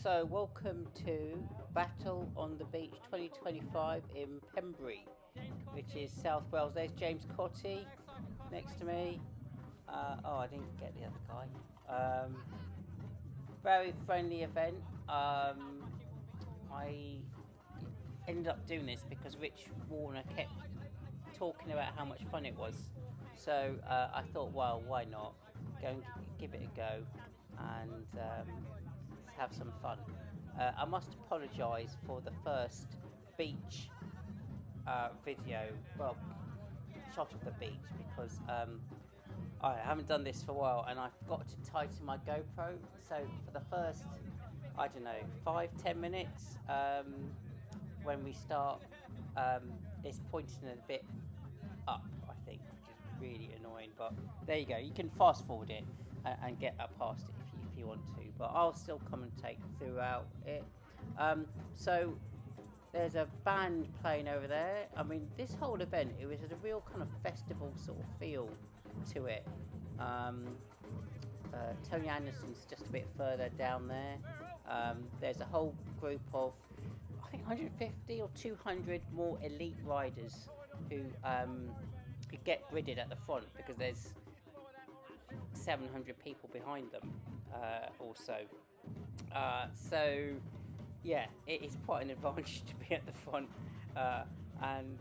So, welcome to Battle on the Beach 2025 in Pembury, which is South Wales. There's James Cotty next to me. I didn't get the other guy. Very friendly event. I ended up doing this because Rich Warner kept talking about how much fun it was. So I thought, well, why not? Go and give it a go and have some fun. I must apologise for the first beach video, well, shot of the beach, because I haven't done this for a while and I forgot to tighten my GoPro. So for the first, I don't know, 5-10 minutes, when we start, it's pointing a bit up, I think, which is really annoying. But there you go. You can fast forward it and get up past it if you want to. But I'll still commentate throughout it. So there's a band playing over there. I mean, this whole event, it was a real kind of festival sort of feel to it. Tony Anderson's just a bit further down there. There's a whole group of, I think, 150 or 200 more elite riders who get gridded at the front because there's 700 people behind them also. So yeah, it is quite an advantage to be at the front. And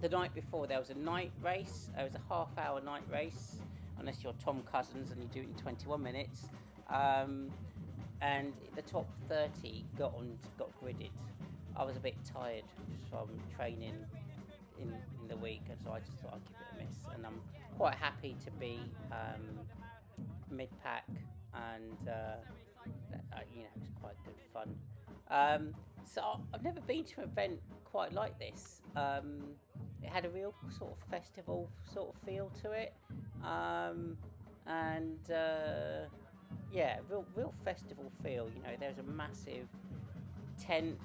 the night before there was a night race. There was a half-hour night race, unless you're Tom Cousins and you do it in 21 minutes. And the top 30 got gridded. I was a bit tired from training in the week, and so I just thought I'd give it a miss. And I'm quite happy to be mid-pack, and it's quite good fun. So I've never been to an event quite like this. It had a real sort of festival sort of feel to it, real festival feel. You know, there's a massive tent,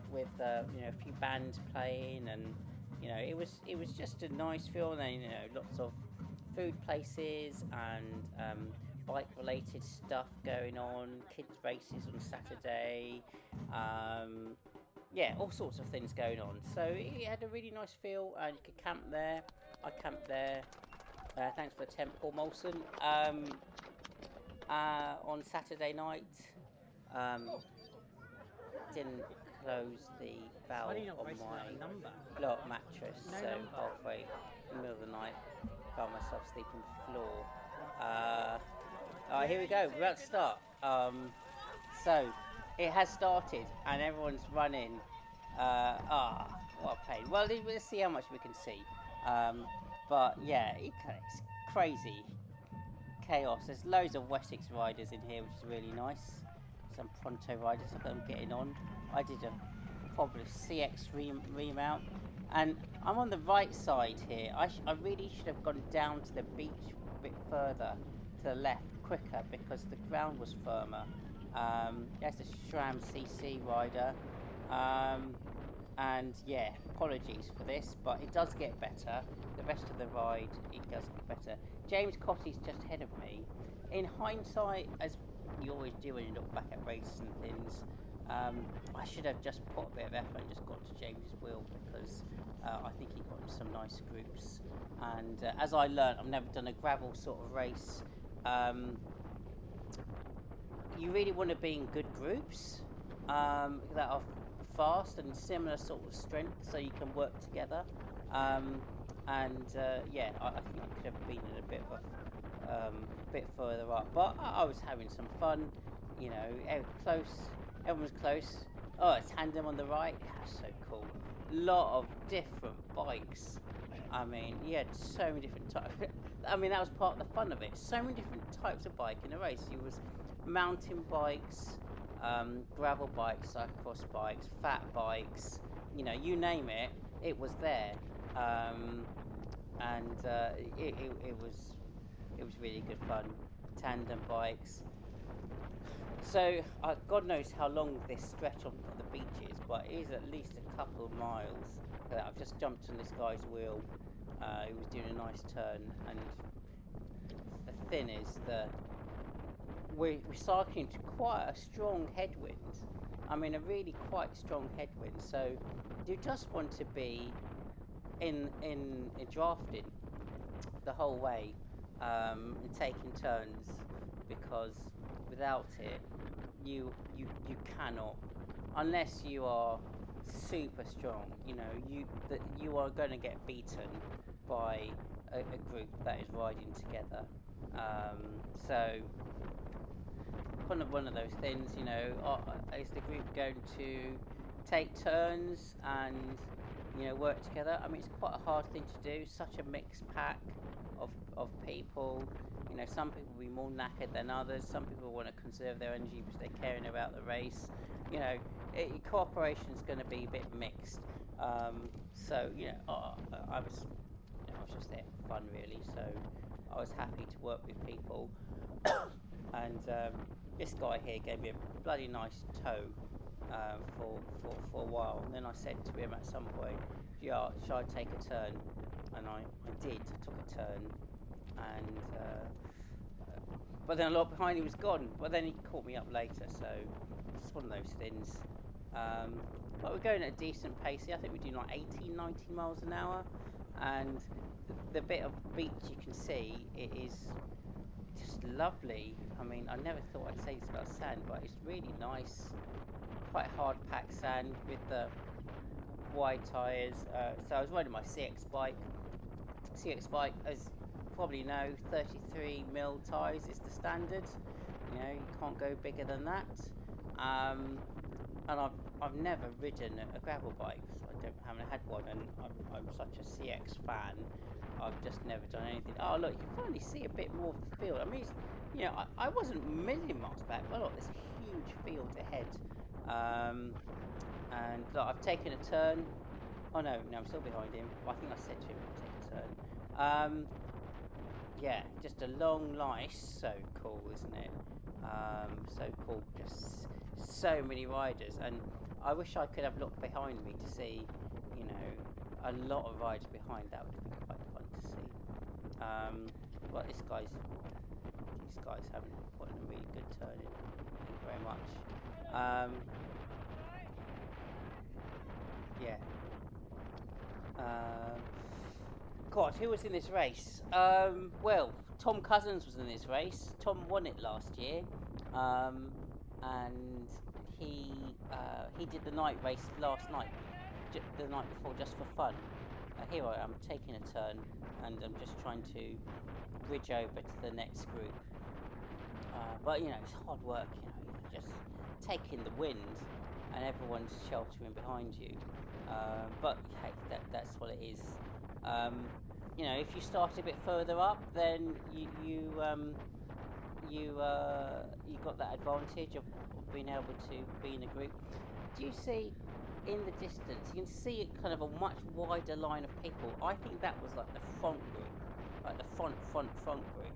with a few bands playing, and it was just a nice feel. And then lots of food places and bike related stuff going on, kids races on Saturday, all sorts of things going on. So it had a really nice feel, and you could camp there. I camped there. Thanks for the tent, Paul Molson. On Saturday night, didn't close the valve on my blow-up mattress, so halfway in the middle of the night, found myself sleeping on the floor. Here we go. We're about to start. So it has started, and everyone's running. What a pain. Well, let's see how much we can see. But yeah, it's crazy chaos. There's loads of Wessex riders in here, which is really nice. Some Pronto riders, look at them getting on. I did a probably CX remount, and I'm on the right side here. I really should have gone down to the beach a bit further to the left quicker because the ground was firmer. There's a SRAM CC rider, and yeah, apologies for this, but it does get better. The rest of the ride, it does get better. James Cotty's just ahead of me. In hindsight, as you always do when you look back at races and things, I should have just put a bit of effort and just got to James's wheel, because I think he got in some nice groups. And as I learned, I've never done a gravel sort of race. You really want to be in good groups that are fast and similar sort of strength, so you can work together. I think I could have been in a bit of a bit further up, but I was having some fun. Close. Everyone's close. Oh, a tandem on the right. That's so cool. Lot of different bikes. I mean, you had so many different types. I mean, that was part of the fun of it. So many different types of bike in a race. It was mountain bikes, gravel bikes, cyclocross bikes, fat bikes. You name it, it was there. It was really good fun. Tandem bikes. So God knows how long this stretch on the beach is, but it is at least a couple of miles. I've just jumped on this guy's wheel. He was doing a nice turn, and the thing is, the we're cycling to quite a strong headwind. I mean, a really quite strong headwind. So you just want to be in drafting the whole way, and taking turns, because without it, you cannot, unless you are super strong. You are going to get beaten by a group that is riding together. So kind of one of those things. Is the group going to take turns and work together? I mean, it's quite a hard thing to do. Such a mixed pack of people. Some people will be more knackered than others. Some people want to conserve their energy because they're caring about the race. Cooperation is going to be a bit mixed. So I was just there for fun, really. So I was happy to work with people, and this guy here gave me a bloody nice tow, for a while. And then I said to him at some point, "Yeah, shall I take a turn?" And I did. I took a turn, and but then a lot behind he was gone. But then he caught me up later, so it's one of those things. But we're going at a decent pace here. I think we're doing like 18, 19 miles an hour, and the bit of beach you can see, it is just lovely. I mean, I never thought I'd say this about sand, but it's really nice, quite hard packed sand with the wide tyres. So I was riding my CX bike. CX bike, as you probably know, 33mm tyres is the standard. You can't go bigger than that. And I've never ridden a gravel bike. So haven't had one, and I'm such a CX fan. I've just never done anything. Oh look, you can finally see a bit more of the field. I mean, I wasn't a million miles back, but look, there's a huge field ahead. And look, I've taken a turn. Oh no, I'm still behind him. Well, I think I said to him to take a turn. Yeah, just a long line. It's so cool, isn't it? So cool. Just so many riders, and I wish I could have looked behind me to see, a lot of riders behind. That would have been quite fun to see. But these guys haven't put in a really good turn in. Thank you very much. Yeah. God, who was in this race? Well, Tom Cousins was in this race. Tom won it last year, and he did the night race last night, the night before, just for fun. Here I am taking a turn, and I'm just trying to bridge over to the next group. But it's hard work. You're just taking the wind, and everyone's sheltering behind you. But hey, that's what it is. If you start a bit further up, then you got that advantage of being able to be in a group. Do you see in the distance? You can see kind of a much wider line of people. I think that was like the front group, like the front group.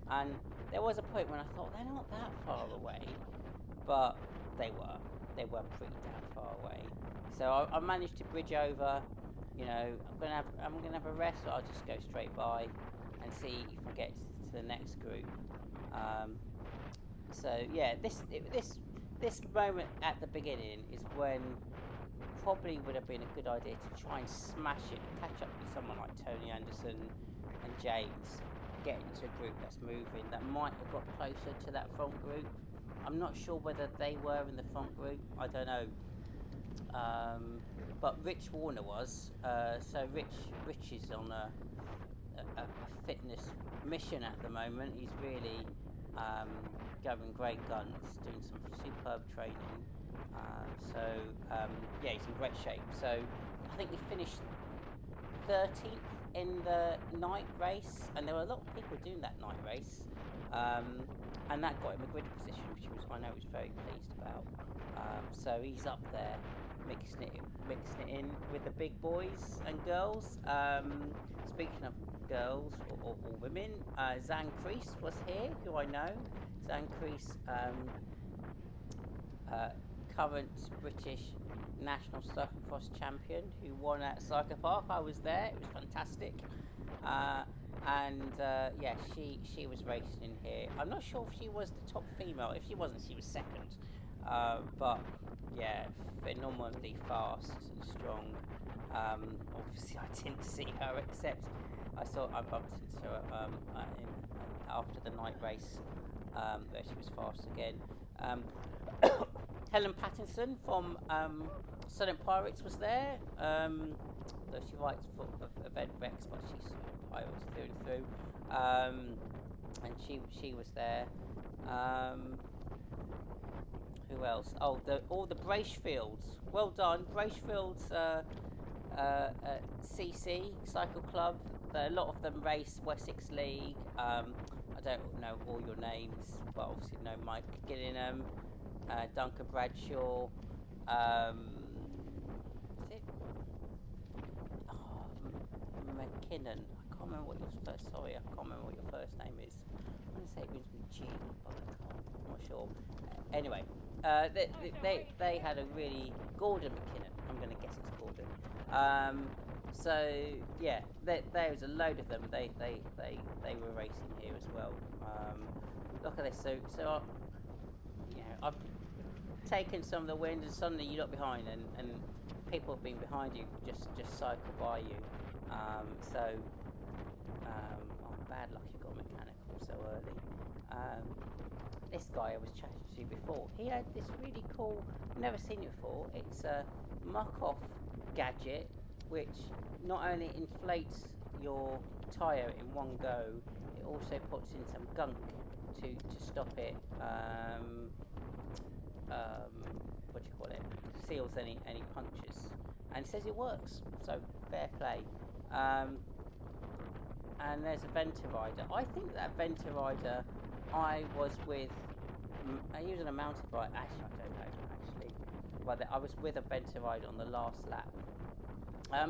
And there was a point when I thought they're not that far away, but they were. They were pretty damn far away. So I managed to bridge over. I'm gonna have a rest, or I'll just go straight by and see if I get to the next group. So yeah, this moment at the beginning is when probably would have been a good idea to try and smash it, catch up with someone like Tony Anderson and James, get into a group that's moving, that might have got closer to that front group. I'm not sure whether they were in the front group. I don't know. But Rich Warner was. So Rich is on a fitness mission at the moment. He's really going great guns, doing some superb training. Yeah, he's in great shape. So I think he finished 13th in the night race, and there were a lot of people doing that night race, and that got him a grid position, which I know he was very pleased about. So he's up there mixing it in with the big boys and girls. Speaking of girls or women, Zan Kreese was here, who I know. Zan Kreese, current British national cyclocross champion, who won at Cycle Park. I was there. It was fantastic. Yeah, she was racing in here. I'm not sure if she was the top female. If she wasn't, she was second. But yeah, phenomenally fast and strong. Obviously, I didn't see her except I bumped into her after the night race, where she was fast again. Um, Helen Pattinson from Silent Pirates was there. Though she writes for Event Rex, but she's Silent Pirates through and through. And she was there. Um, who else? Oh, all the Bracefields. Well done, Bracefields. CC Cycle Club. A lot of them race Wessex League. I don't know all your names, but obviously know Mike Gillingham, Duncan Bradshaw. Is it McKinnon? I can't remember what your first. Sorry, I can't remember what your first name is. I want to say it begins with G, but I can't. I'm not sure. Anyway, they had a really Gordon McKinnon. I'm going to guess it's Gordon. So yeah, there was a load of them. They were racing here as well. Look at this. I've taken some of the wind, and suddenly you're not behind, and people have been behind you just cycle by you. So bad luck you got mechanical so early. This guy I was chatting to before, he had this really cool, never seen it before. It's a muck-off gadget which not only inflates your tyre in one go, it also puts in some gunk to stop it. What do you call it? Seals any punctures, and it says it works. So fair play. Um, and there's a Venta Rider. I think that Venta Rider I was with, using a mountain bike. Actually, I don't know. Actually, well, I was with a Venta Rider on the last lap.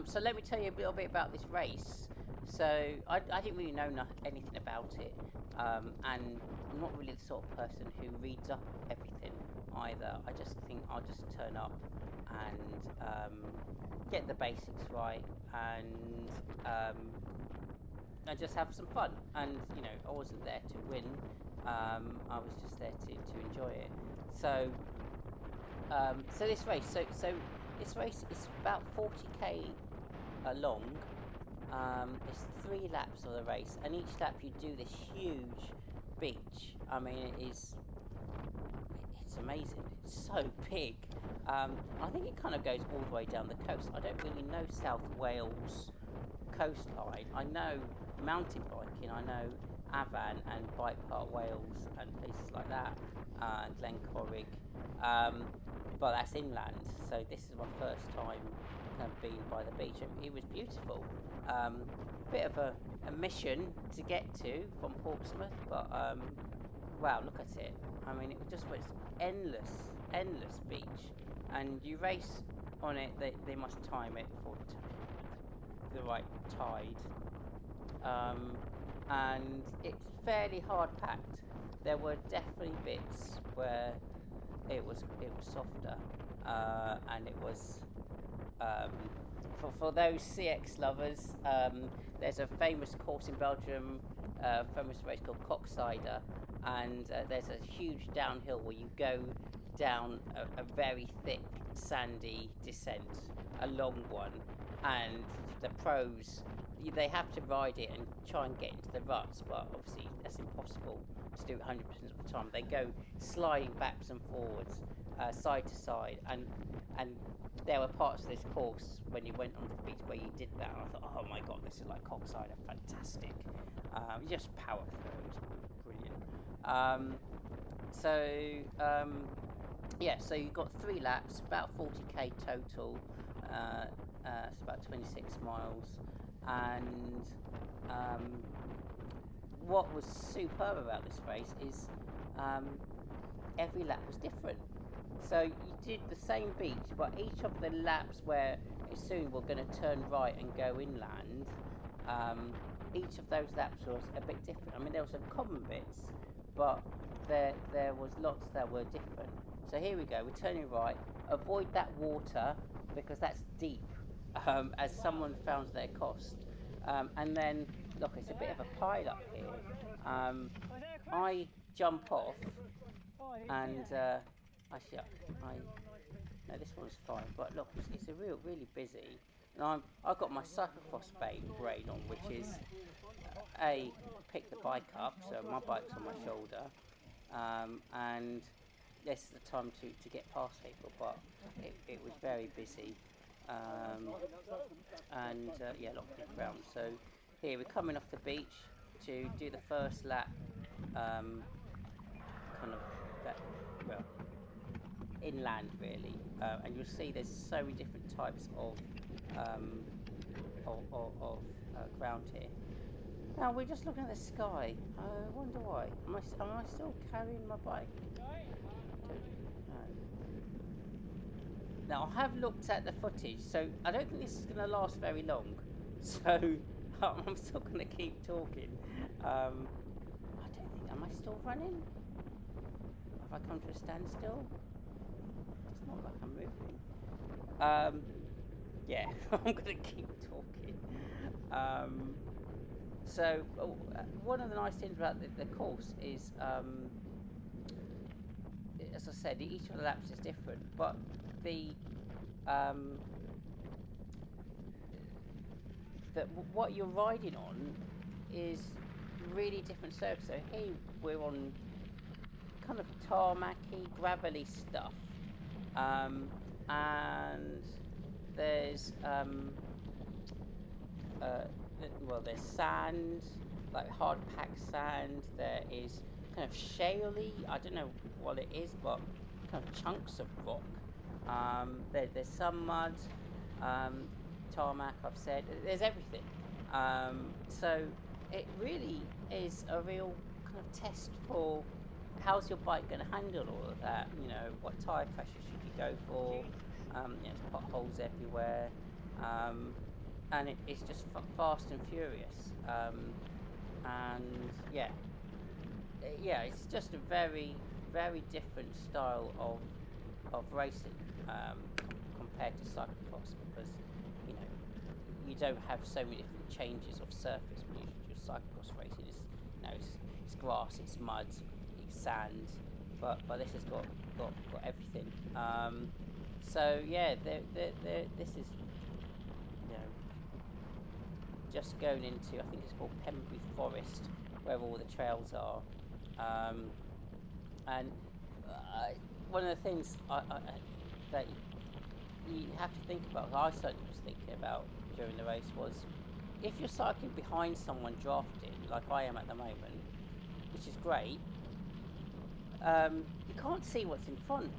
So let me tell you a little bit about this race. So I didn't really know anything about it, and I'm not really the sort of person who reads up everything either. I just think I'll just turn up and get the basics right, and just have some fun. And I wasn't there to win. I was just there to enjoy it. So this race is about 40k long. It's 3 laps of the race, and each lap you do this huge beach. I mean, it's amazing. It's so big. I think it kind of goes all the way down the coast. I don't really know South Wales coastline. I know mountain biking. I know Avan and Bike Park Wales and places like that, Glencorrig. But that's inland. So this is my first time kind of being by the beach. It was beautiful. Bit of a mission to get to from Portsmouth, but wow, look at it. I mean, it just was endless beach, and you race on it. They must time it for the right tide, and it's fairly hard packed. There were definitely bits where it was softer, and it was um, for those CX lovers. There's a famous course in Belgium, famous race called Coxsider, and there's a huge downhill where you go down a very thick sandy descent, a long one, and the pros they have to ride it and try and get into the ruts, but obviously that's impossible to do it 100% of the time. They go sliding backwards and forwards, side to side, and there were parts of this course when you went onto the beach where you did that, and I thought, oh my god, this is like Coxsider, fantastic. Just power through, it was brilliant. So yeah, so you got 3 laps, about 40k total. It's about 26 miles, and what was superb about this race is every lap was different. So you did the same beach, but each of the laps where soon we're going to turn right and go inland, each of those laps was a bit different. I mean, there were some common bits, but there was lots that were different. So here we go. We're turning right. Avoid that water because that's deep, as someone found their cost. And then look, it's a bit of a pile up here. I jump off, and actually, I no, this one's fine. But look, it's a really busy. And I've got my cyclocross brain on, which is a pick the bike up, so my bike's on my shoulder, and this is the time to get past people. But it was very busy, and yeah, lots of ground. So here we're coming off the beach to do the first lap, kind of that, well, inland really, and you'll see there's so many different types um, of ground here. Now we're just looking at the sky. I wonder why. Am I still carrying my bike? I don't know. Now I have looked at the footage, so I don't think this is going to last very long. So I'm still going to keep talking. I don't think. Am I still running? Have I come to a standstill? It's not like I'm moving. Yeah, I'm going to keep talking. So one of the nice things about the course is, as I said, each of the laps is different, but the um, what you're riding on is really different surface. So here we're on kind of tarmacy, gravelly stuff, and there's well, there's sand, like hard packed sand. There is kind of shaly. I don't know what it is, but kind of chunks of rock. There's some mud, tarmac. I've said there's everything. So it really is a real kind of test for how's your bike going to handle all of that. You know, what tire pressure should you go for? There's potholes everywhere. And it's just fast and furious, and yeah, it's just a very different style of racing, compared to cyclocross, because you know you don't have so many different changes of surface when you're cyclocross racing. It's grass, it's mud, it's sand, but this has got everything. So yeah, this is, you know, just going into, I think it's called Pembury Forest, where all the trails are, and one of the things that you have to think about, I certainly was thinking about during the race, was if you're cycling behind someone drafting, like I am at the moment, which is great, you can't see what's in front,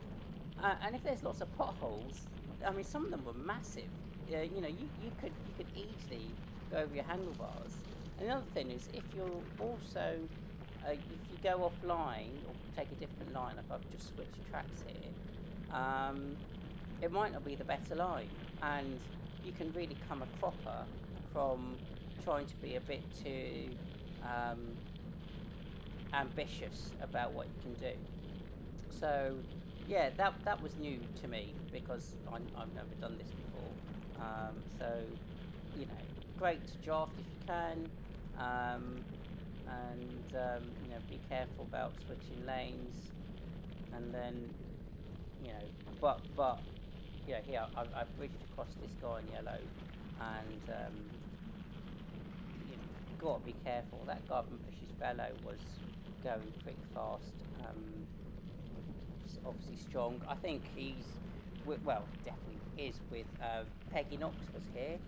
and if there's lots of potholes, I mean, some of them were massive. You know, you could easily go over your handlebars. And the other thing is, if you're also if you go offline or take a different line, like I've just switched tracks here, it might not be the better line, and you can really come a cropper from trying to be a bit too ambitious about what you can do. So yeah, that was new to me, because I've never done this before. So you know, great to draft if you can, and you know, be careful about switching lanes, and then you know, but yeah, here I bridged across this guy in yellow, and you know, got to be careful. That Garden Fisher's fellow was going pretty fast. Obviously strong. I think he's well, definitely is with Peggy Knox was here.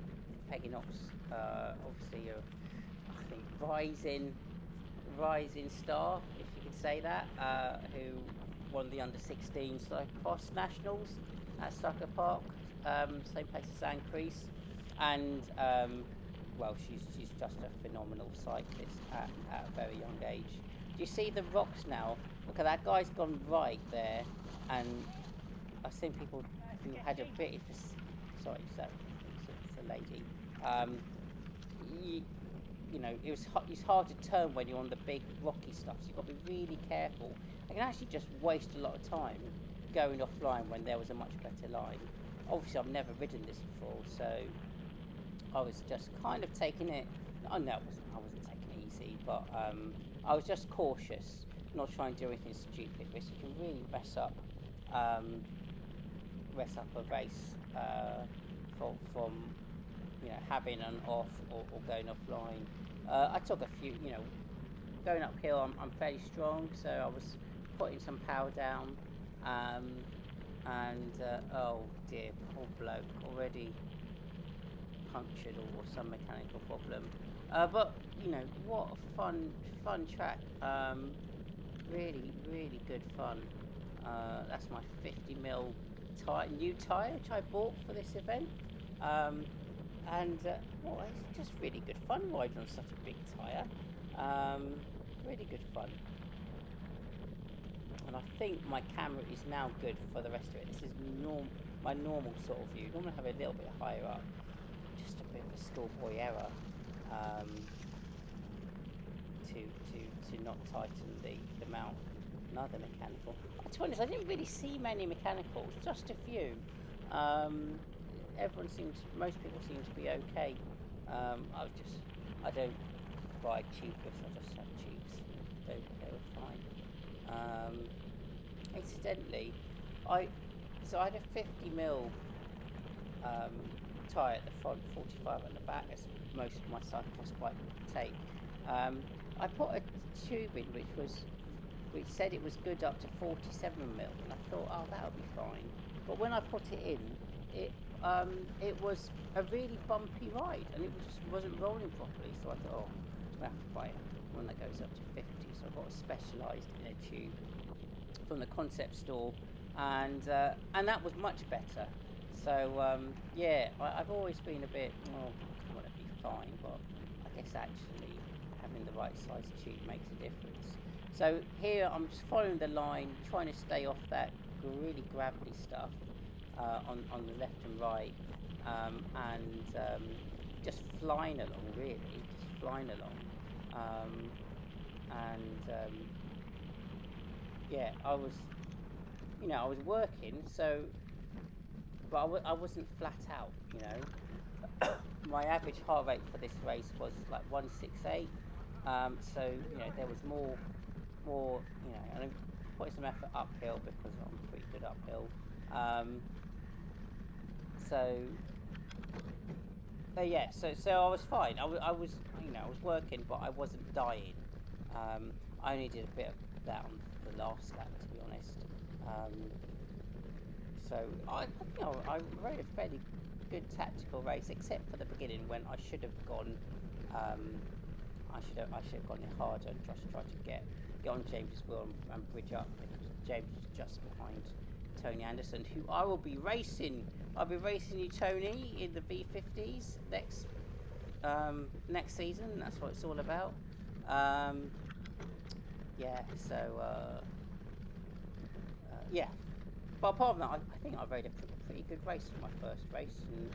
Peggy Knox, obviously, I think rising star, if you could say that, who won the under-16 cyclocross nationals at Stucker Park, same place as Anne Crease, and well, she's just a phenomenal cyclist at a very young age. Do you see the rocks now? Look at that guy's gone right there, and I've seen people who had a bit of sorry, it's a lady. You know, it's hard to turn when you're on the big rocky stuff, so you've got to be really careful. I can actually just waste a lot of time going offline when there was a much better line. Obviously, I've never ridden this before, so I was just kind of taking it. Oh no, I wasn't taking it easy, but I was just cautious, not trying to do anything stupid, which you can really um, mess up a race from having an off or going offline. I took a few, going uphill. I'm fairly strong, so I was putting some power down, um, and oh dear, poor bloke already punctured or some mechanical problem. But what a fun track. Really, really good fun. That's my 50 mil new tire which I bought for this event. Um, and well, it's just really good fun riding on such a big tire. Um, really good fun. And I think my camera is now good for the rest of it. This is my normal sort of view. Normally I have a little bit higher up. Just a bit of a schoolboy error. Um, to not tighten the mount. Another mechanical. To be honest, I didn't really see many mechanicals, just a few. Um, most people seem to be okay. I don't ride tubeless, I just have tubes. They were fine. Incidentally, I I had a 50 mil um, tyre at the front, 45 at the back, as most of my cyclocross bike take. I put a tube in which said it was good up to 47 mil, and I thought, oh, that'll be fine. But when I put it in, it was a really bumpy ride, and it just wasn't rolling properly. So I thought, oh, I'm gonna have to buy one that goes up to 50. So I got a Specialized inner tube from the concept store, and that was much better. So yeah, I've always been a bit, oh, come on, it'd be fine, but I guess actually having the right size tube makes a difference. So here I'm just following the line, trying to stay off that really gravelly stuff on the left and right, and just flying along, really, just flying along. And yeah, I was working, so, but I wasn't flat out, My average heart rate for this race was like 168. So there was more, and I'm putting some effort uphill because I'm pretty good uphill. So yeah, so I was fine. I was working, but I wasn't dying. I only did a bit of that on the last lap, to be honest. So I rode a fairly good tactical race, except for the beginning when I should have gone. I should have gone in harder and just tried to get on James's wheel and bridge up, because James was just behind Tony Anderson, who I will be racing. I'll be racing you, Tony, in the V50s next season. That's what it's all about. Yeah. So yeah. But apart from that, I think I rode a pretty good race for my first race, and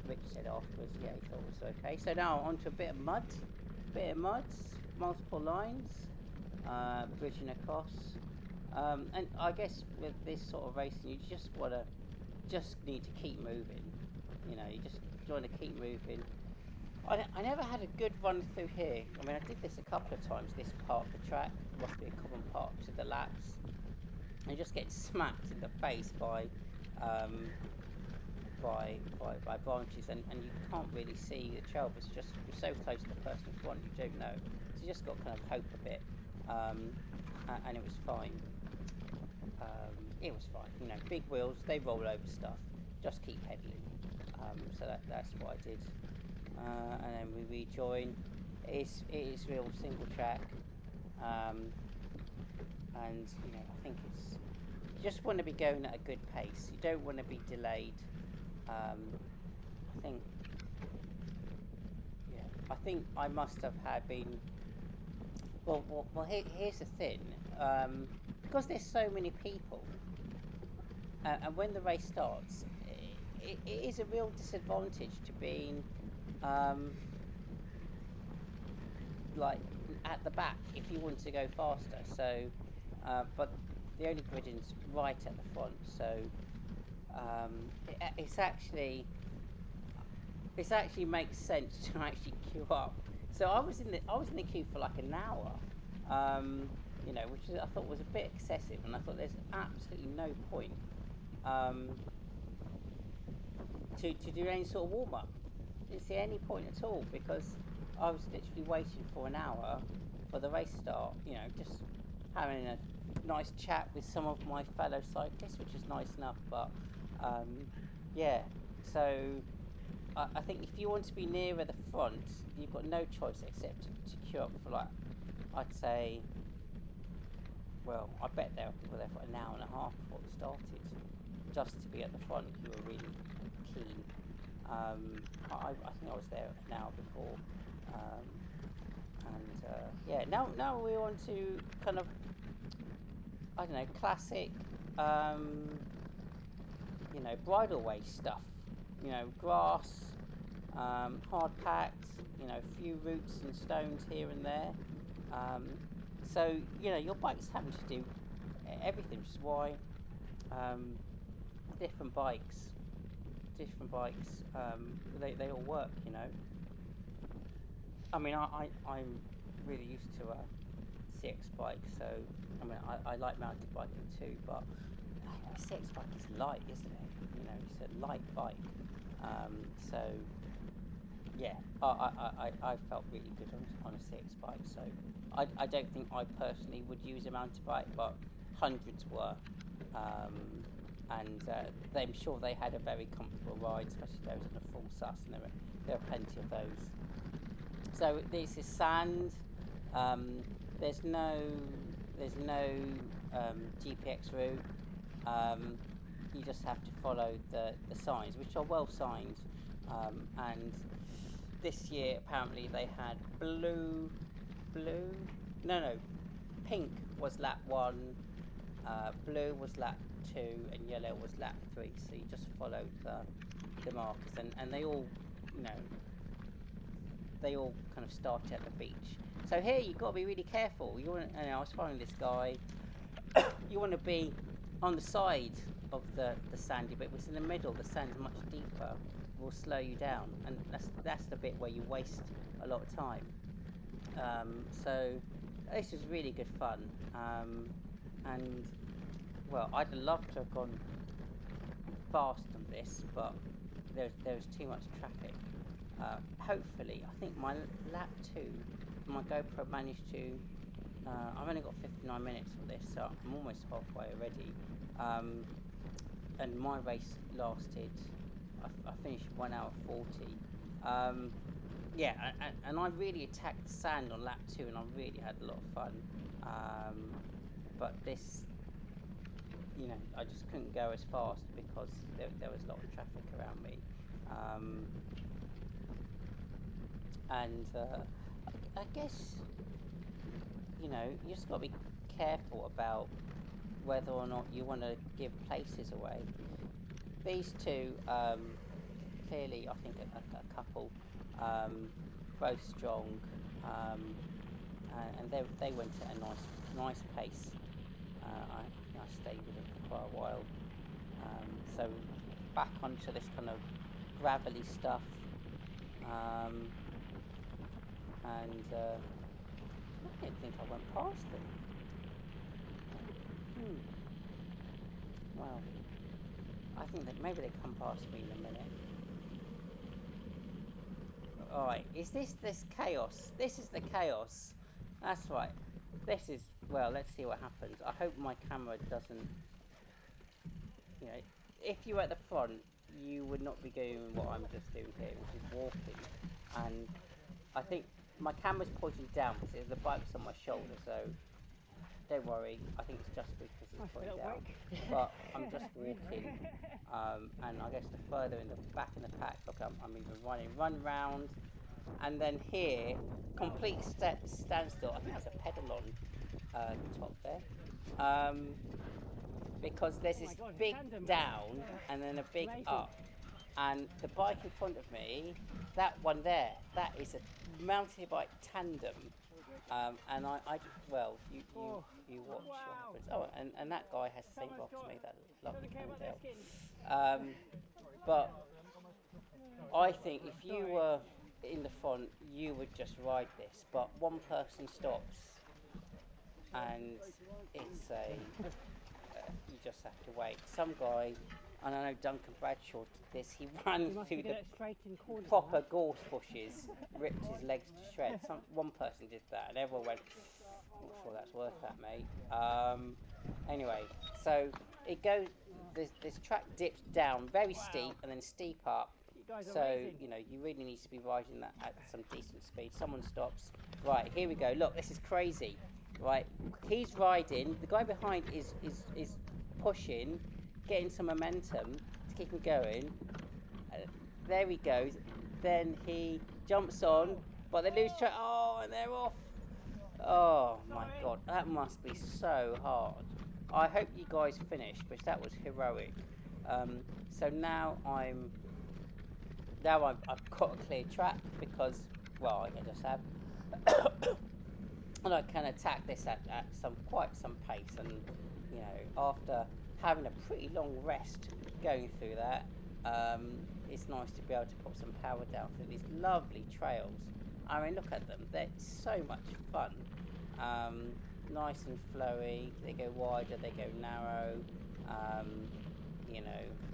Rich said afterwards, yeah, he thought it was okay. So now onto a bit of mud, multiple lines, bridging across, and I guess with this sort of racing, you just need to keep moving. You just want to keep moving. I never had a good run through here. I mean, I did this a couple of times. This part of the track must be a common part to the laps. And just getting smacked in the face by branches, and you can't really see the trail because you're so close to the person in front, you don't know. So you just got to kind of hope a bit, and it was fine. It was fine. Big wheels, they roll over stuff. Just keep pedaling. So that's what I did. And then we rejoin. It is real single track, and I think you just want to be going at a good pace. You don't want to be delayed. I think, yeah, I think I must have been. Well, here's the thing. Because there's so many people, and when the race starts, it is a real disadvantage to being like at the back if you want to go faster. So, but the only griding's right at the front, so it's actually, it actually makes sense to actually queue up. So I was in the queue for like an hour, which I thought was a bit excessive, and I thought there's absolutely no point um, to do any sort of warm up. Didn't see any point at all because I was literally waiting for an hour for the race start. Just having a nice chat with some of my fellow cyclists, which is nice enough. But yeah, so I think if you want to be nearer the front, you've got no choice except to queue up for like, I'd say, well, I bet there were people there for an hour and a half before it started, just to be at the front who were really keen. I think I was there an hour before, um, and yeah. Now we're on to kind of, I don't know, classic, um, bridle way stuff. Grass, hard packed. A few roots and stones here and there. Um, so your bike's having to do everything, which is why um, different bikes, they all work. I mean, I'm really used to a CX bike, so I mean, I like mountain biking too, but a CX bike is light, isn't it? It's a light bike. So yeah, I felt really good on a CX bike. So I don't think I personally would use a mountain bike, but hundreds were. Um, and I'm sure they had a very comfortable ride, especially those in a full sus, and there were plenty of those. So this is sand. Um, there's no GPX route. Um, you just have to follow the signs, which are well signed. And this year apparently they had blue, no, pink was lap one, blue was lap two, and yellow was lap three. So you just followed the markers, and you know, they all kind of started at the beach. So here you've got to be really careful. I was following this guy. You want to be on the side of the sandy bit, which in the middle the sand's much deeper, will slow you down, and that's the bit where you waste a lot of time. So this was really good fun, and well, I'd love to have gone fast on this, but there's too much traffic. Hopefully, I think my lap two, my GoPro managed to. I've only got 59 minutes for this, so I'm almost halfway already. And my race lasted. I finished 1 hour 40. Yeah, and I really attacked the sand on lap two, and I really had a lot of fun. But this, I just couldn't go as fast because there was a lot of traffic around me. And I guess, you just got to be careful about whether or not you want to give places away. These two, clearly, I think a couple, both strong, and they went at a nice pace. I stayed with them for quite a while. So back onto this kind of gravelly stuff, and I didn't think I went past them. Well, I think that maybe they come past me in a minute. Alright, is this chaos? This is the chaos. That's right. This is, well, let's see what happens. I hope my camera doesn't, if you're at the front, you would not be doing what I'm just doing here, which is walking. And I think my camera's pointing down because the bike's on my shoulder, so don't worry. I think it's just because it's pointing down. But I'm just walking, and I guess the further in the back in the pack, look, I'm even run round, and then here, complete standstill. I think that's a pedal on top there, because there's this big down and then a big up, and the bike in front of me, that one there, that is a mountain bike tandem. And well, you watch what happens. Oh, and that guy has the same box as me, that lovely Cannondale. But I think if you were in the front, you would just ride this, but one person stops, and it's a you just have to wait. Some guy, and I know Duncan Bradshaw did this. He ran through the proper gorse bushes, ripped his legs to shreds. One person did that, and everyone went, "Not sure that's worth that, mate." Anyway, so it goes. This track dips down, very steep, and then steep up. So you really need to be riding that at some decent speed. Someone stops. Right, here we go. Look, this is crazy. Right, he's riding. The guy behind is pushing, getting some momentum to keep him going. There he goes. Then he jumps on, but they lose track. Oh, and they're off. Oh my God, that must be so hard. I hope you guys finished, because that was heroic. So I've got a clear track because, well, I just have, and I can attack this at quite some pace. And after having a pretty long rest going through that, it's nice to be able to put some power down through these lovely trails. I mean, look at them; they're so much fun. Nice and flowy. They go wider, they go narrow. Um,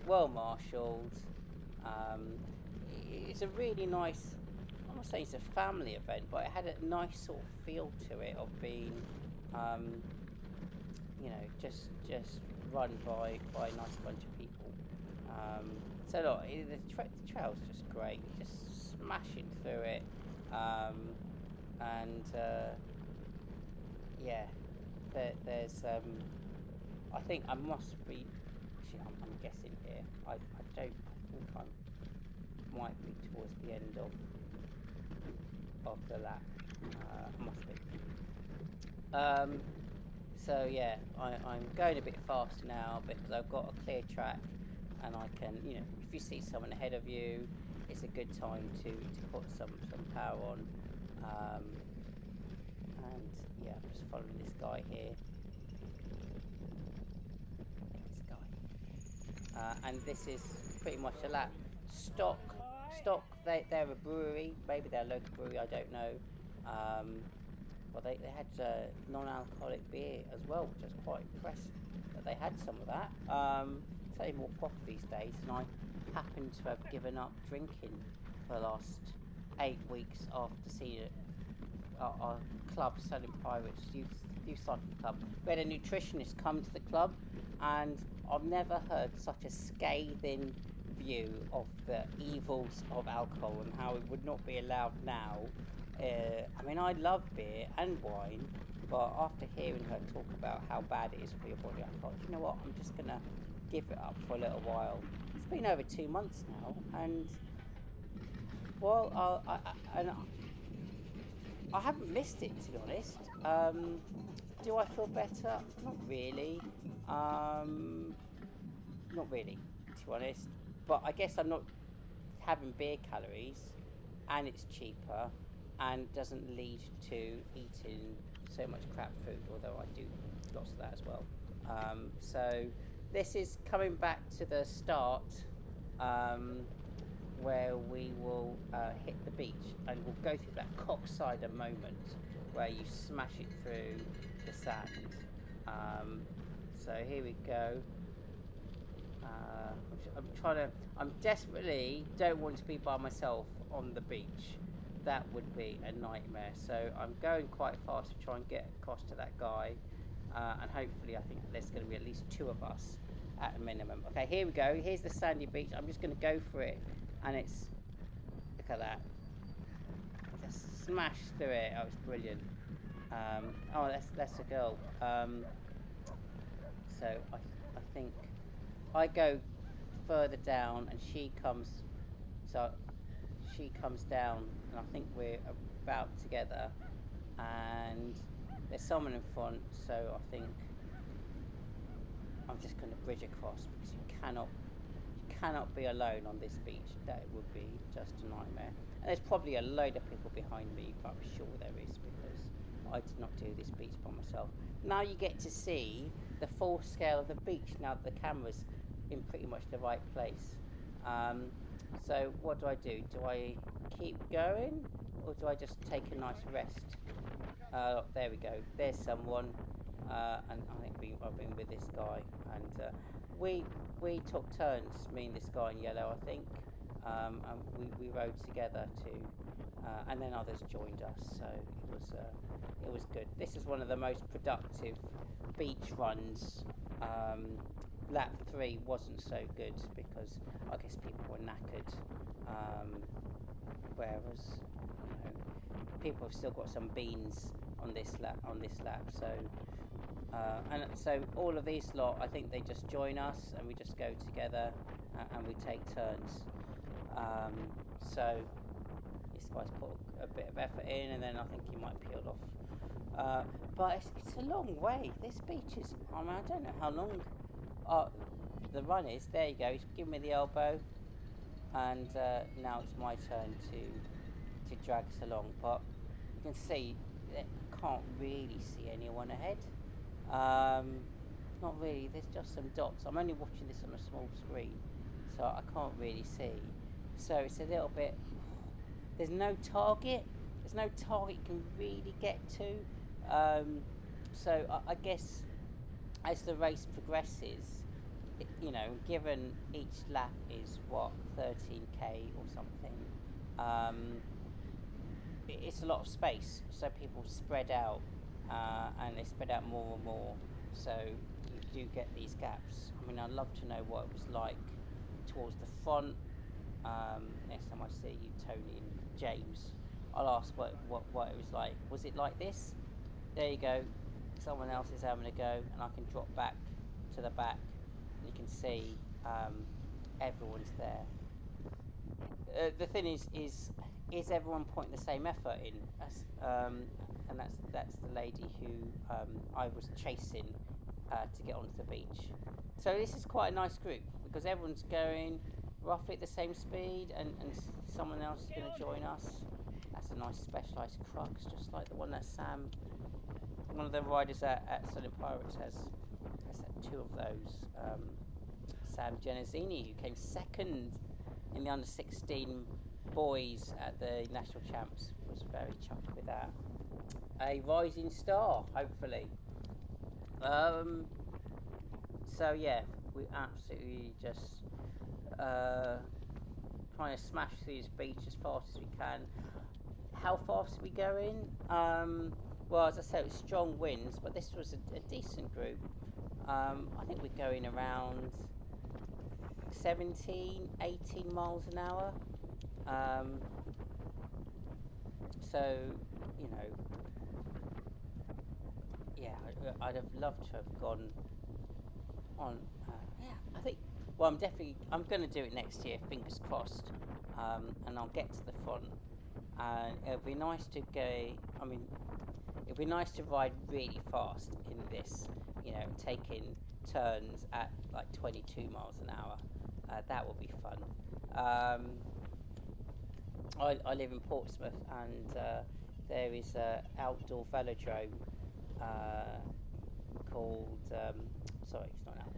well marshalled. Um, it's a really nice. I'm not saying it's a family event, but it had a nice sort of feel to it of being, um, just run by a nice bunch of people. So look, the trail's just great. Just smashing through it, and yeah, there's I think I must be. Actually, I'm guessing here. I don't. I think I might be towards the end of the lap. I must be. So yeah, I'm going a bit faster now because I've got a clear track, and I can, if you see someone ahead of you, it's a good time to put some power on. And yeah, I'm just following this guy here. This guy. And this is pretty much a lap. Stock. They're a brewery. Maybe they're a local brewery. I don't know. Well, they had non-alcoholic beer as well, which I was quite impressed that they had some of that. It's only more popular these days, and I happen to have given up drinking for the last 8 weeks after seeing our club, Selling Pirates Youth Cycling Club. We had a nutritionist come to the club, and I've never heard such a scathing view of the evils of alcohol and how it would not be allowed now. I mean, I love beer and wine, but after hearing her talk about how bad it is for your body, I thought, you know what, I'm just going to give it up for a little while. It's been over 2 months now, and, well, I haven't missed it, to be honest. Do I feel better? Not really. Not really, to be honest. But I guess I'm not having beer calories, and it's cheaper, and doesn't lead to eating so much crap food, although I do lots of that as well. So this is coming back to the start, where we will hit the beach, and we'll go through that cockscider moment where you smash it through the sand. So here we go. I'm desperately don't want to be by myself on the beach. That would be a nightmare. So I'm going quite fast to try and get across to that guy, and hopefully I think there's going to be at least 2 of us at a minimum. Okay, here we go. Here's the sandy beach. I'm just going to go for it, and it's, look at that. Just smash through it. Oh, it's brilliant. Oh, that's a girl. So I think I go further down, and she comes down, and I think we're about together, and there's someone in front, so I think I'm just going to bridge across, because you cannot be alone on this beach. That would be just a nightmare. And there's probably a load of people behind me, but I'm sure there is, because I did not do this beach by myself. Now you get to see the full scale of the beach, now that the camera's in pretty much the right place. Um, so what do I do? Do I keep going, or do I just take a nice rest? There we go. There's someone, and I think I've been with this guy, and we we took turns, me and this guy in yellow, I think, and we rode together to, and then others joined us, so it was good. This is one of the most productive beach runs. Um, Lap three wasn't so good because I guess people were knackered, um, whereas you know people have still got some beans on this lap. So and so all of these lot, I think they just join us and we just go together and we take turns. Um, so this guy's put a bit of effort in, and then I think he might peel off. But it's a long way. This beach is. I mean, I don't know how long uh, the run is. There you go. He's giving me the elbow, and now it's my turn to drag us along. But you can see that I can't really see anyone ahead. Um, Not really. There's just some dots. I'm only watching this on a small screen, so I can't really see. So it's a little bit. There's no target. There's no target you can really get to. So I guess as the race progresses, given each lap is what 13k or something, um, it's a lot of space. So people spread out, and they spread out more and more. So you do get these gaps. I mean, I'd love to know what it was like towards the front. Next time I see you, Tony and James, I'll ask what it was like. Was it like this? There you go. Someone else is having a go, and I can drop back to the back, and you can see everyone's there. The thing is everyone putting the same effort in? And that's the lady who I was chasing to get onto the beach. So this is quite a nice group because everyone's going roughly at the same speed, and someone else is going to join us. That's a nice specialised crux, just like the one that Sam, one of the riders at Southern Pirates, has two of those. Sam Genesini, who came second in the under 16 boys at the national champs, was very chuffed with that. A rising star, hopefully. Um, so yeah, we absolutely just trying to smash through this beach as fast as we can. How fast are we going? Well, as I said, it was strong winds, but this was a decent group. I think we're going around 17, 18 miles an hour. Um, so, you know, yeah, I'd have loved to have gone on. Yeah, I think. Well, I'm going to do it next year. Fingers crossed. And I'll get to the front. And it'd be nice to go. I mean, it'd be nice to ride really fast in this. Taking turns at like 22 miles an hour. That would be fun. Um, I live in Portsmouth, and there is an outdoor velodrome uh, called. Sorry, it's not out.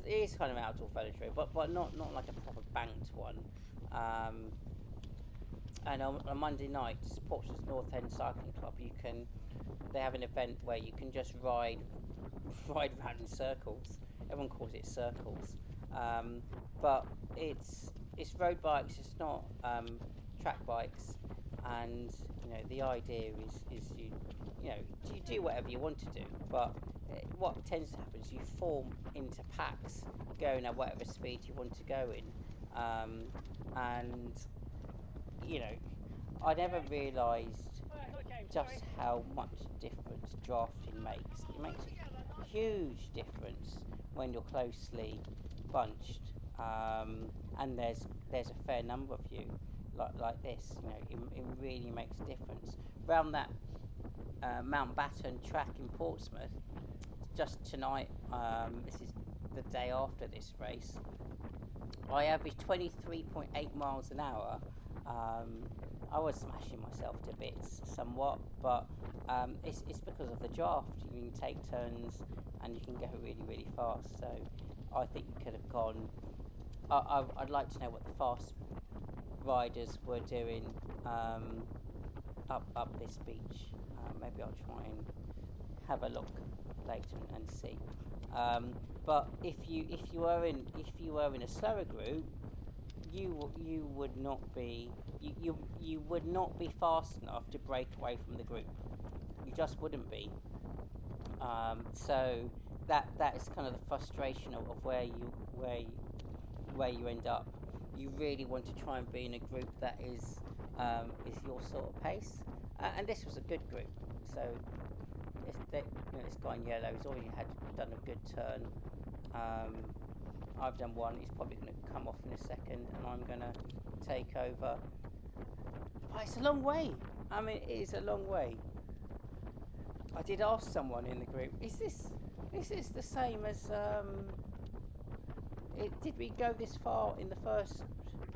It is kind of an outdoor velodrome, but not like a proper banked one. Um, and on Monday nights, Portsmouth North End Cycling Club, they have an event where you can just ride around in circles. Everyone calls it circles, but it's road bikes. It's not track bikes, and the idea is you do whatever you want to do, but what tends to happen is you form into packs going at whatever speed you want to go in, and I never realised just how much difference drafting makes. It makes a huge difference when you're closely bunched, and there's a fair number of you like this. It really makes a difference. Around that Mountbatten track in Portsmouth, just tonight, this is the day after this race, I averaged 23.8 miles an hour. I was smashing myself to bits somewhat, but it's because of the draft. You can take turns and you can go really, really fast. So I think you could have gone I'd like to know what the fast riders were doing um, up this beach. Maybe I'll try and have a look later and see. Um, but if you were in a slower group, you would not be you would not be fast enough to break away from the group. You just wouldn't be. So that is kind of the frustration of where you end up. You really want to try and be in a group that is your sort of pace. And this was a good group. So this guy in yellow, he's already had done a good turn. Um, I've done one. He's probably going to come off in a second, and I'm going to take over. But it's a long way. I mean, it is a long way. I did ask someone in the group, is this the same as did we go this far in the first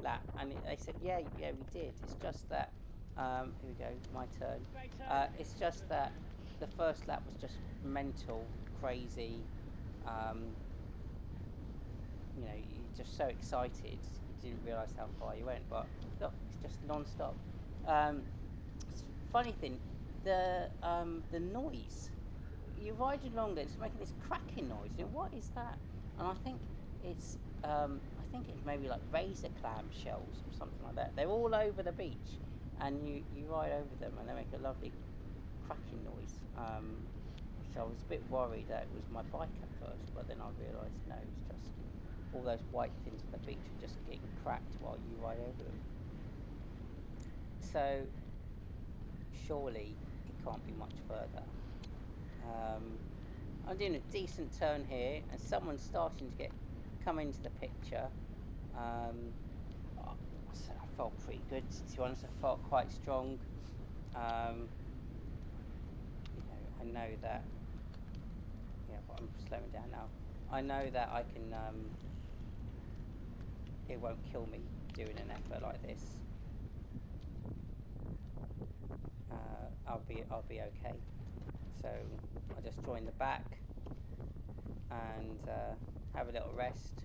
lap? And they said, yeah, we did. It's just that here we go, my turn. It's just that the first lap was just mental, crazy. Um, you're just so excited, you didn't realise how far you went. But look, it's just non-stop. Um, Funny thing, the noise. You ride along there, it's making this cracking noise. What is that? And I think it's maybe like razor clam shells or something like that. They're all over the beach, and you ride over them, and they make a lovely cracking noise. So I was a bit worried that it was my bike at first, but then I realised no, it's just all those white things on the beach are just getting cracked while you ride over them. So surely it can't be much further. Um, I'm doing a decent turn here, and someone's starting to come into the picture. Um, I felt pretty good, to be honest. I felt quite strong. Um, I know that. Yeah, but I'm slowing down now. I know that I can. It won't kill me doing an effort like this. I'll be okay. So I'll just join the back and have a little rest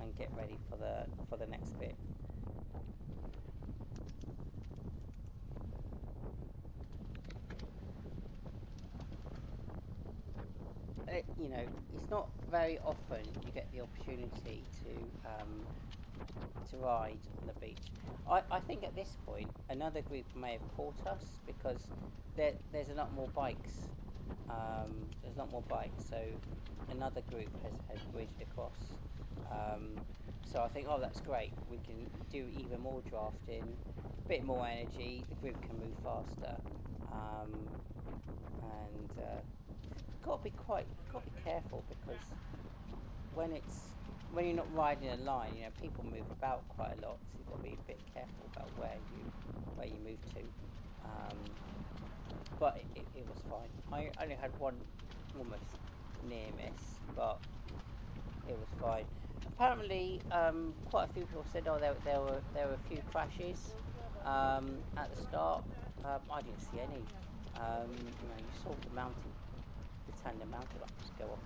and get ready for the next bit. It's not very often you get the opportunity to ride on the beach. I think at this point another group may have caught us because there's a lot more bikes. There's a lot more bikes, so another group has bridged across. Um, so I think, oh, that's great. We can do even more drafting, a bit more energy. The group can move faster, um, and got to be careful because when it's when you're not riding a line, people move about quite a lot, so you've got to be a bit careful about where you move to. Um, but it was fine. I only had one almost near miss, but it was fine. Apparently, quite a few people said, oh, there were a few crashes at the start. I didn't see any. You saw the tandem mountain bikes go off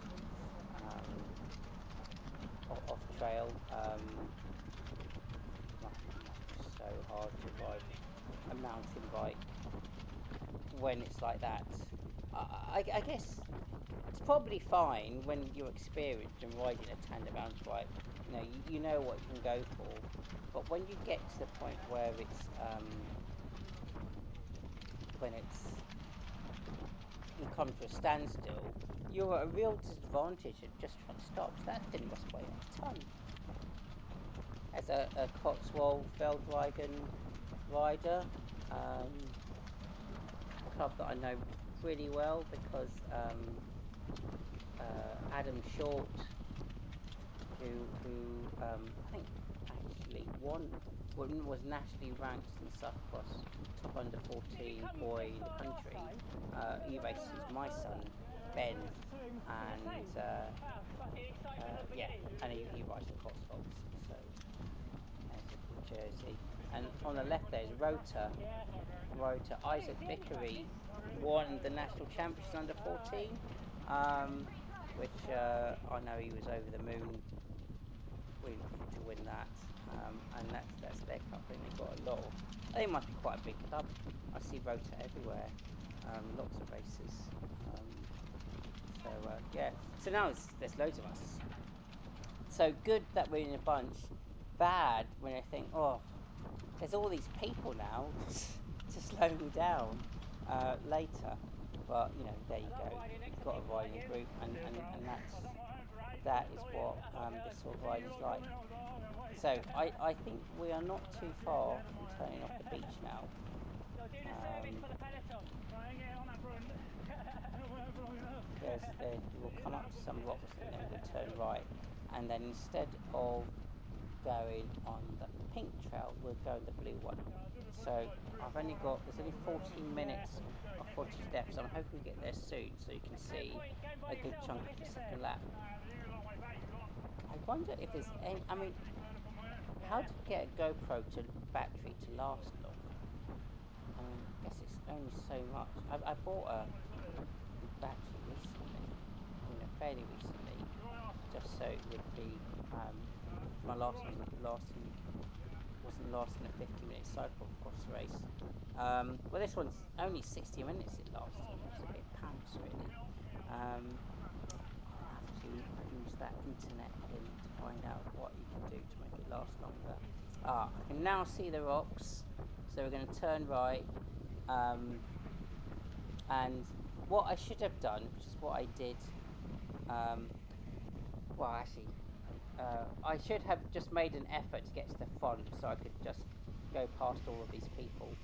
trail. It's so hard to ride a mountain bike when it's like that. I guess it's probably fine when you're experienced and riding a tandem mountain bike. You know what you can go for. But when you get to the point where when you come to a standstill, you're at a real disadvantage of just trying to stop. That didn't must weigh a ton. As a Cotswold Feldwagen rider, a club that I know really well because Adam Short, who I think actually was nationally ranked in the cyclocross top under 14 boy in the country. He races my son Ben, and and he rides the Cotswolds. So there's a good jersey. And on the left there is Rota. Isaac Vickery won the national championship under 14, which I know he was over the moon to win that, and that's their club. I think they've got a lot of. I think it must be quite a big club. I see Rota everywhere, lots of races. Yeah. So now there's loads of us. So good that we're in a bunch. Bad when I think, oh, there's all these people now to slow me down later. But there you go. You've got a riding group, and that is what this sort of ride is like. So I think we are not too far from turning off the beach now. We'll come up to some rocks and then we'll turn right, and then instead of going on the pink trail, we'll go on the blue one. So there's only 14 minutes of footage left, so I'm hoping we get there soon so you can see a good chunk of the second lap. I wonder if there's any, how to get a GoPro battery to last longer. I guess it's only so much. I bought a battery recently, fairly recently, just so it would be, my last one wasn't lasting a 50-minute cycle across the race. Well, this one's only 60 minutes it lasted. It's a bit pants, really. I'll have to use that internet pin to find out what you can do to make it last longer. I can now see the rocks, so we're going to turn right. And what I should have done, which is what I did, I should have just made an effort to get to the front so I could just go past all of these people.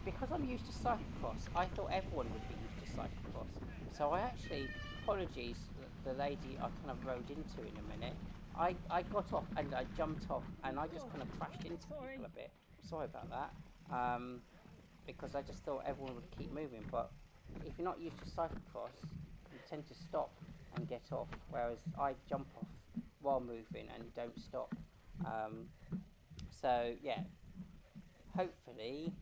Because I'm used to cyclocross, I thought everyone would be used to cyclocross. So I actually, apologies, the lady I kind of rode into in a minute. I got off and I jumped off and I just kind of crashed into people a bit. Sorry about that. Because I just thought everyone would keep moving. But if you're not used to cyclocross, you tend to stop and get off, whereas I jump off while moving and don't stop. So yeah, hopefully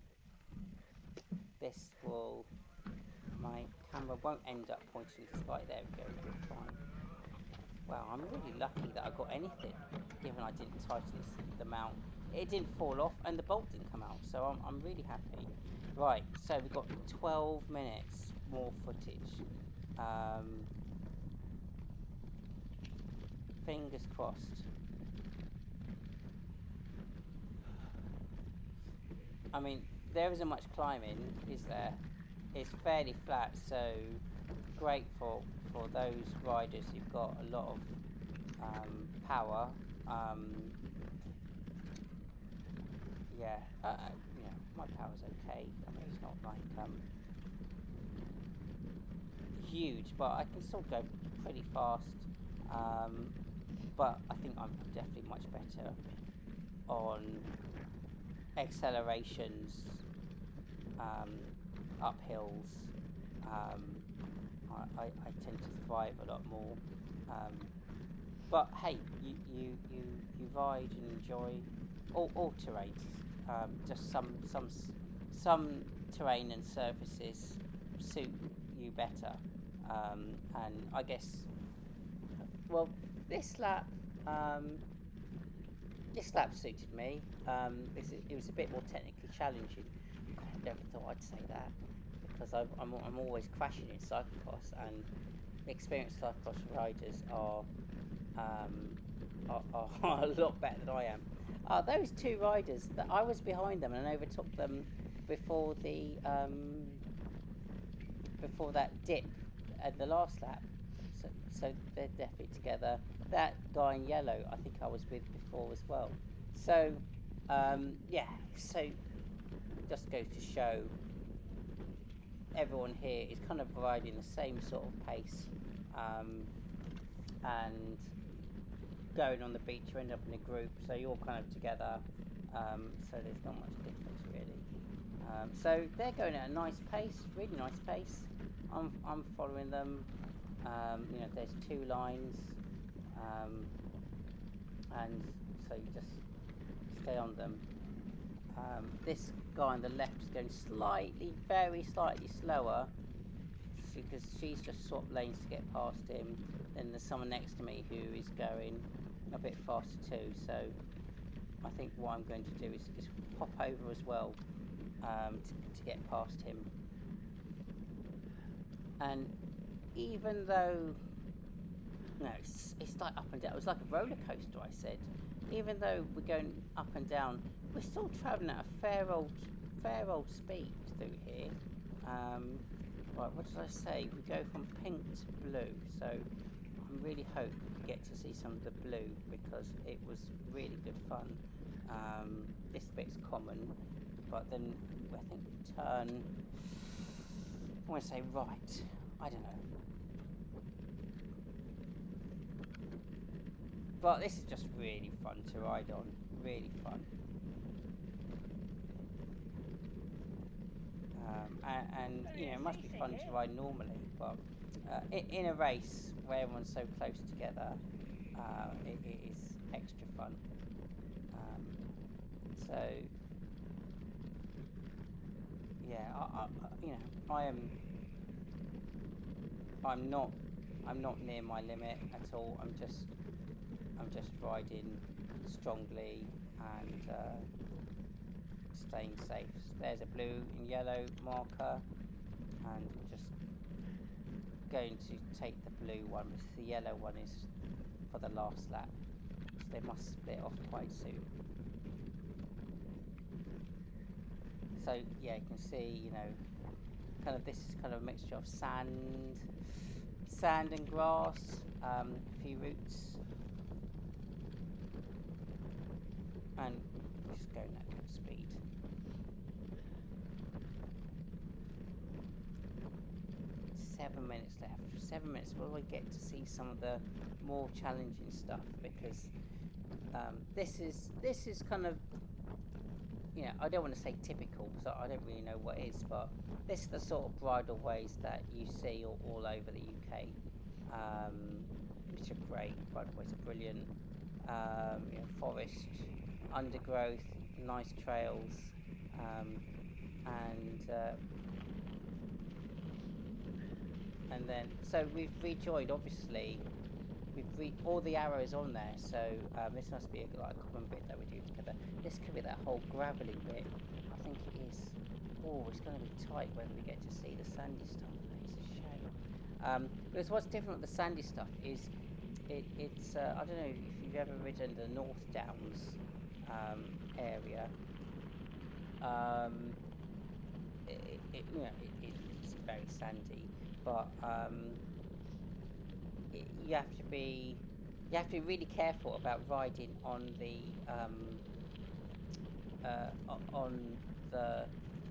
my camera won't end up pointing to the sky. There we go, we're fine. Wow, I'm really lucky that I got anything, given I didn't tighten the mount. It didn't fall off and the bolt didn't come out, so I'm really happy. Right, so we've got 12 minutes more footage. Fingers crossed. There isn't much climbing, is there? It's fairly flat, so great for those riders who've got a lot of power. My power's okay. It's not like huge, but I can still go pretty fast. But I think I'm definitely much better on accelerations, uphills. I tend to thrive a lot more. But hey, you ride and enjoy all terrains. Just some terrain and surfaces suit you better. And I guess, well, this lap suited me. It was a bit more technically challenging. God, I never thought I'd say that, because I'm always crashing in cyclocross, and experienced cyclocross riders are a lot better than I am. Those two riders, that I was behind them and overtook them before that dip at the last lap. So they're definitely together. That guy in yellow, I think I was with before as well. So so just goes to show everyone here is kind of riding the same sort of pace, and going on the beach, you end up in a group, so you're all kind of together, so there's not much difference really. So they're going at a nice pace, really nice pace. I'm following them. There's two lines, and so you just stay on them. This guy on the left is going very slightly slower, because she's just swapped lanes to get past him. Then there's someone next to me who is going a bit faster too. So I think what I'm going to do is hop over as well, to get past him. And even though, it's like up and down. It was like a roller coaster, I said. Even though we're going up and down, we're still travelling at a fair old speed through here. Right, what did I say? We go from pink to blue, so I'm really hope we get to see some of the blue because it was really good fun. This bit's common, but then I think we turn. I want to say right. I don't know. But this is just really fun to ride on. Really fun. And it must be fun to ride normally, but in a race where everyone's so close together, it is extra fun. So yeah, I am. I'm not near my limit at all. I'm just riding strongly and staying safe. There's a blue and yellow marker, and we're just going to take the blue one because the yellow one is for the last lap. So they must split off quite soon. So yeah, you can see, kind of this is kind of a mixture of sand and grass, a few roots, and just going at good speed. Seven minutes left. 7 minutes. Will I get to see some of the more challenging stuff? Because this is kind of, I don't want to say typical, so I don't really know what is, but this is the sort of bridle ways that you see all over the UK, which are great. Bridleways are brilliant. Forest, undergrowth, nice trails, and then so we've rejoined. Obviously, all the arrows on there. So this must be a common bit that we do together. This could be that whole gravelly bit. I think it is. Oh, it's going to be tight whether we get to see the sandy stuff. That is a shame. Because what's different with the sandy stuff is it's I don't know if you've ever ridden the North Downs area. It's very sandy, but you have to be really careful about riding on the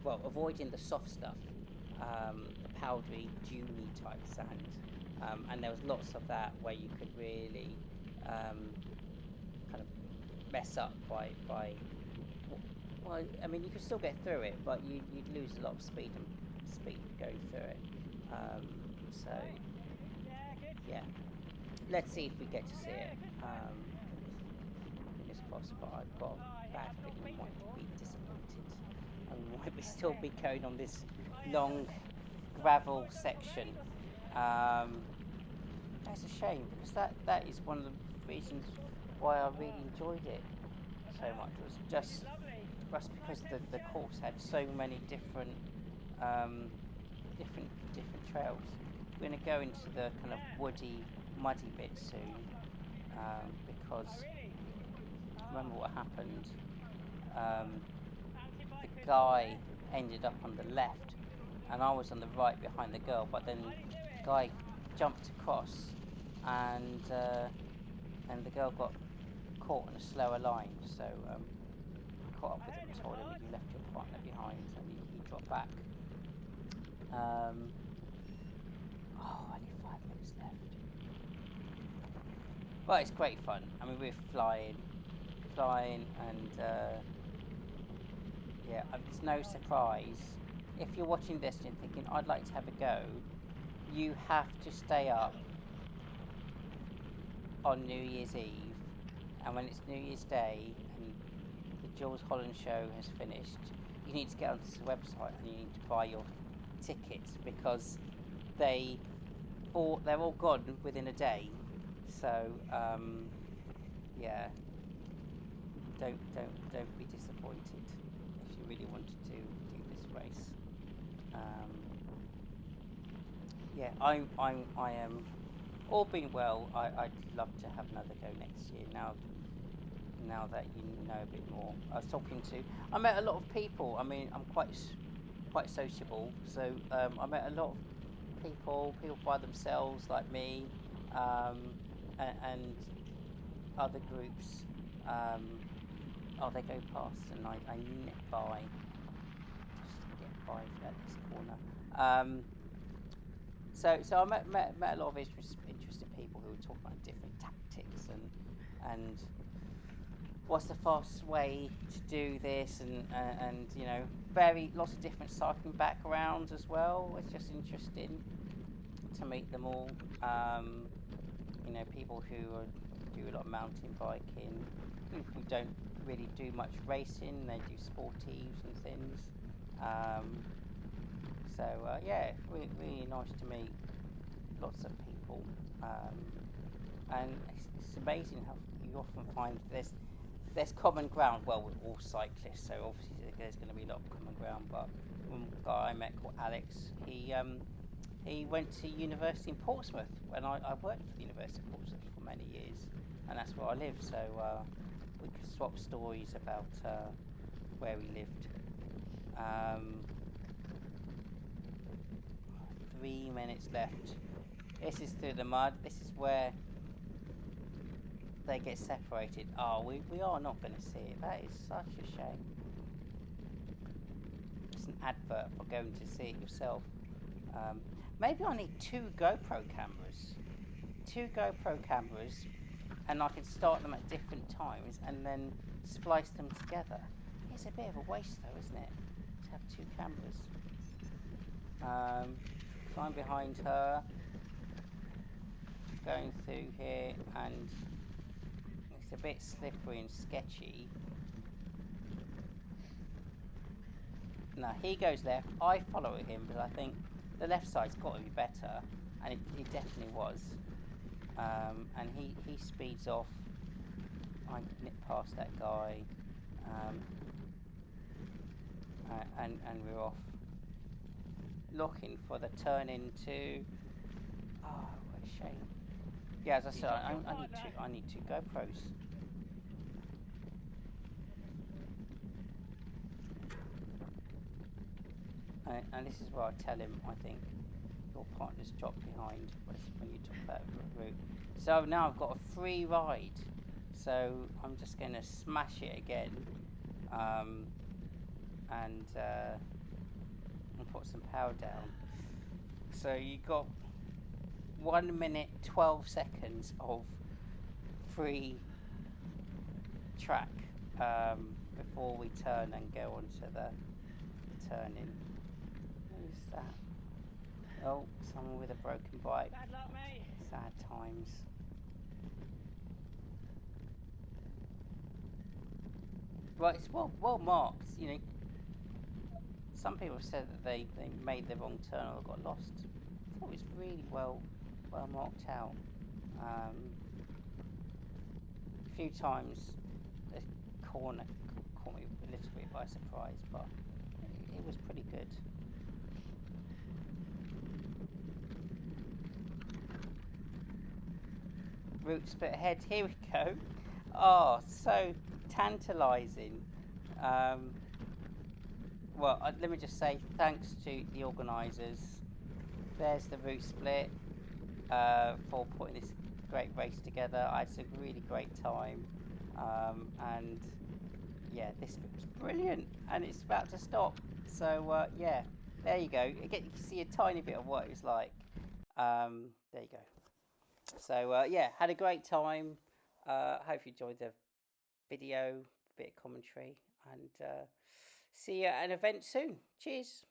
avoiding the soft stuff, the powdery, dewy type sand, and there was lots of that where you could really kind of mess up by. Well, I mean, you could still get through it, but you'd lose a lot of speed going through it. So yeah, let's see if we get to see it. Fingers crossed, but I've got a bad feeling we might be disappointed, and we might still be going on this long gravel section. That's a shame because that is one of the reasons why I really enjoyed it so much. Was just because the course had so many different trails. We're going to go into the kind of woody, muddy bit soon, because remember what happened. The guy ended up on the left, and I was on the right behind the girl. But then the guy jumped across, and the girl got caught in a slower line. So I caught up with him and told him that you left your partner behind, and he dropped back. Only 5 minutes left. But it's great fun. I mean, we're flying, and it's no surprise. If you're watching this and thinking, I'd like to have a go, you have to stay up on New Year's Eve, and when it's New Year's Day and the Jools Holland show has finished, you need to get onto the website and you need to buy your tickets, because they're all gone within a day. So yeah, don't be disappointed if you really wanted to do this race. Um, yeah, I am. All being well, I'd love to have another go next year. Now that you know a bit more, I met a lot of people. I mean, I'm quite sociable, so I met a lot of people by themselves like me, and other groups. Um, oh, they go past, and I nip by just to get by at this corner. So I met a lot of interesting people who were talking about different tactics and what's the fastest way to do this, and you know, very lots of different cycling backgrounds as well. It's just interesting to meet them all. Um, you know, people who do a lot of mountain biking, people who don't really do much racing. They do sportives and things. Um, yeah, really nice to meet lots of people, um, and it's amazing how you often find there's common ground. Well, we're all cyclists, so obviously there's going to be a lot of common ground. But one guy I met called Alex, he went to university in Portsmouth, and I worked for the University of Portsmouth for many years, and that's where I live. So we could swap stories about where we lived. Um, 3 minutes left. This is through the mud. This is where they get separated. Oh, we are not going to see it. That is such a shame. It's an advert for going to see it yourself. Maybe I need two GoPro cameras. Two GoPro cameras, and I can start them at different times and then splice them together. It's a bit of a waste though, isn't it? To have two cameras. So I'm behind her, going through here, and it's a bit slippery and sketchy. Now he goes left, I follow him, but I think the left side's got to be better, and it definitely was. And he speeds off. I nip past that guy, um, and we're off, looking for the turn into. Oh, what a shame. Yeah, as I said, I need two GoPros. And this is where I tell him, I think your partner's dropped behind when you took that route. So now I've got a free ride. So I'm just going to smash it again, um, and put some power down. So you got 1 minute 12 seconds of free track before we turn and go onto the turning. Who's that? Oh, someone with a broken bike. Bad luck, mate. Sad times. Right, it's well marked. You know, some people have said that they made the wrong turn or got lost. I thought it was really well marked out. A few times the corner caught me a little bit by surprise, but it was pretty good. Route split ahead. Here we go. Oh, so tantalising. Well, let me just say thanks to the organisers. There's the route split for putting this great race together. I had a really great time, and yeah, this was brilliant, and it's about to stop. So yeah, there you go. You can see a tiny bit of what it was like. There you go. So yeah, had a great time. Hope you enjoyed the video, bit of commentary, and see you at an event soon. Cheers.